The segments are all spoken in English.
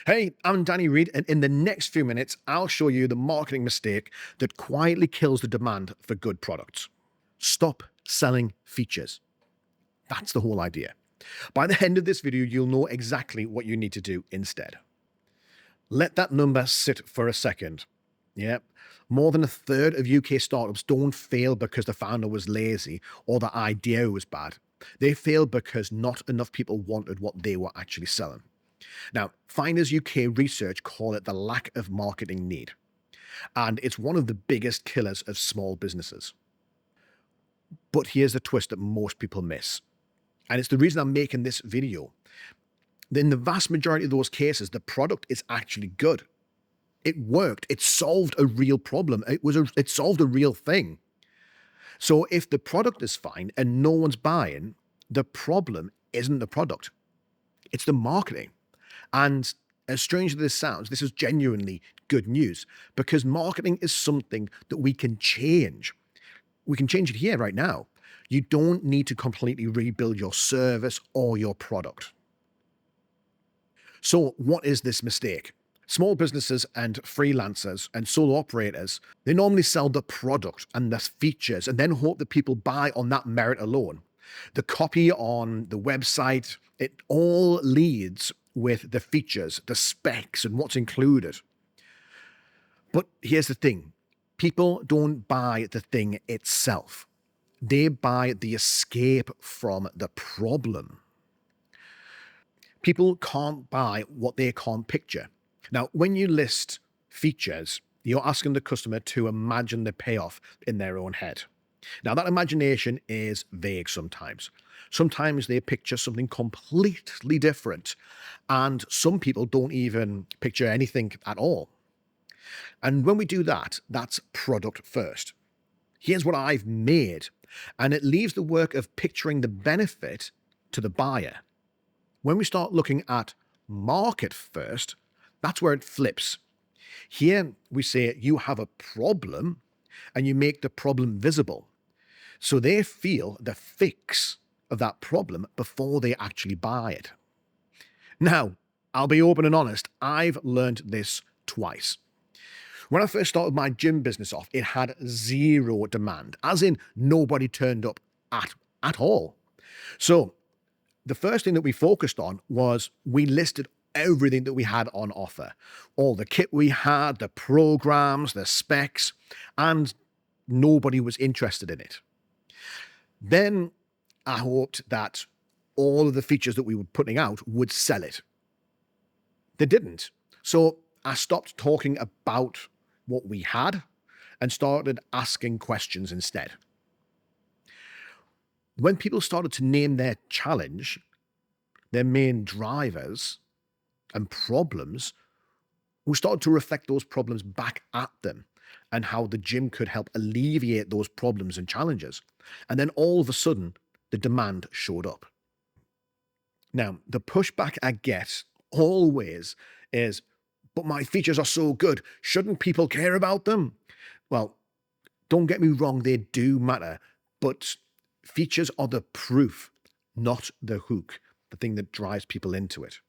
Hey, I'm Danny Reed, and in the next few minutes, I'll show you the marketing mistake that quietly kills the demand for good products. Stop selling features. That's the whole idea. By the end of this video, you'll know exactly what you need to do instead. Let that number sit for a second. Yeah, more than a third of UK startups don't fail because the founder was lazy or the idea was bad. They failed because not enough people wanted what they were actually selling. Now, Finders UK research call it the lack of marketing need, and it's one of the biggest killers of small businesses. But here's the twist that most people miss, and it's the reason I'm making this video. In the vast majority of those cases, the product is actually good. It worked. It solved a real problem. It solved a real thing. So if the product is fine and no one's buying, the problem isn't the product. It's the marketing. And as strange as this sounds, this is genuinely good news because marketing is something that we can change. We can change it here right now. You don't need to completely rebuild your service or your product. So what is this mistake? Small businesses and freelancers and solo operators, they normally sell the product and the features and then hope that people buy on that merit alone. The copy on the website, it all leads with the features, the specs, and what's included. But here's the thing. People don't buy the thing itself. They buy the escape from the problem. People can't buy what they can't picture. Now, when you list features, you're asking the customer to imagine the payoff in their own head. Now, that imagination is vague sometimes. Sometimes they picture something completely different, and some people don't even picture anything at all. And when we do that, that's product first. Here's what I've made, and it leaves the work of picturing the benefit to the buyer. When we start looking at market first, that's where it flips. Here we say you have a problem and you make the problem visible. So they feel the fix of that problem before they actually buy it. Now, I'll be open and honest, I've learned this twice. When I first started my gym business off, it had zero demand, as in nobody turned up at all. So the first thing that we focused on was we listed everything that we had on offer. All the kit we had, the programs, the specs, and nobody was interested in it. Then I hoped that all of the features that we were putting out would sell it. They didn't. So I stopped talking about what we had and started asking questions instead. When people started to name their challenge, their main drivers and problems, we started to reflect those problems back at them and how the gym could help alleviate those problems and challenges. And then all of a sudden, the demand showed up. Now, the pushback I get always is, but my features are so good. Shouldn't people care about them? Well, don't get me wrong, they do matter, but features are the proof, not the hook, the thing that drives people into it.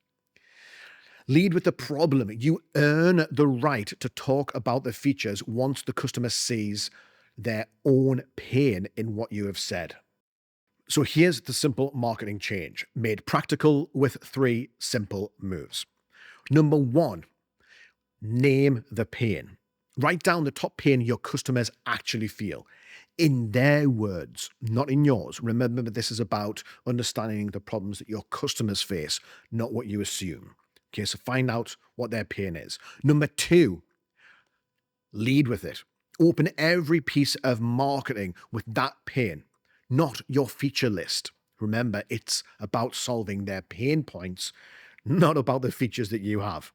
Lead with the problem. You earn the right to talk about the features once the customer sees their own pain in what you have said. So here's the simple marketing change, made practical with 3 simple moves. Number 1, name the pain. Write down the top pain your customers actually feel in their words, not in yours. Remember, this is about understanding the problems that your customers face, not what you assume. Okay, so find out what their pain is. Number 2, lead with it. Open every piece of marketing with that pain, not your feature list. Remember, it's about solving their pain points, not about the features that you have.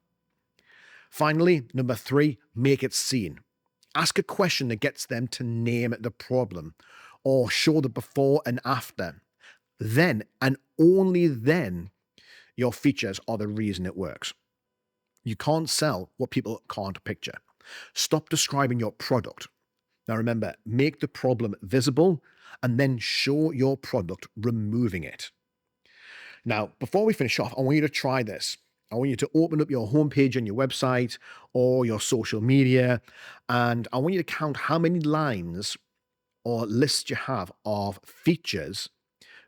Finally, number 3, make it seen. Ask a question that gets them to name the problem or show the before and after. Then, and only then, your features are the reason it works. You can't sell what people can't picture. Stop describing your product. Now remember, make the problem visible and then show your product removing it. Now, before we finish off, I want you to try this. I want you to open up your homepage on your website or your social media, and I want you to count how many lines or lists you have of features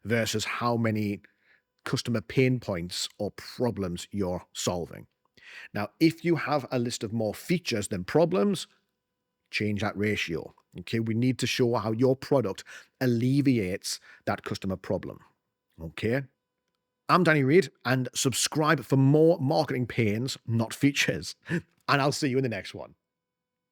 versus how many customer pain points or problems you're solving. Now, if you have a list of more features than problems, change that ratio. Okay, we need to show how your product alleviates that customer problem. Okay, I'm Danny Reed, and subscribe for more marketing pains, not features. And I'll see you in the next one.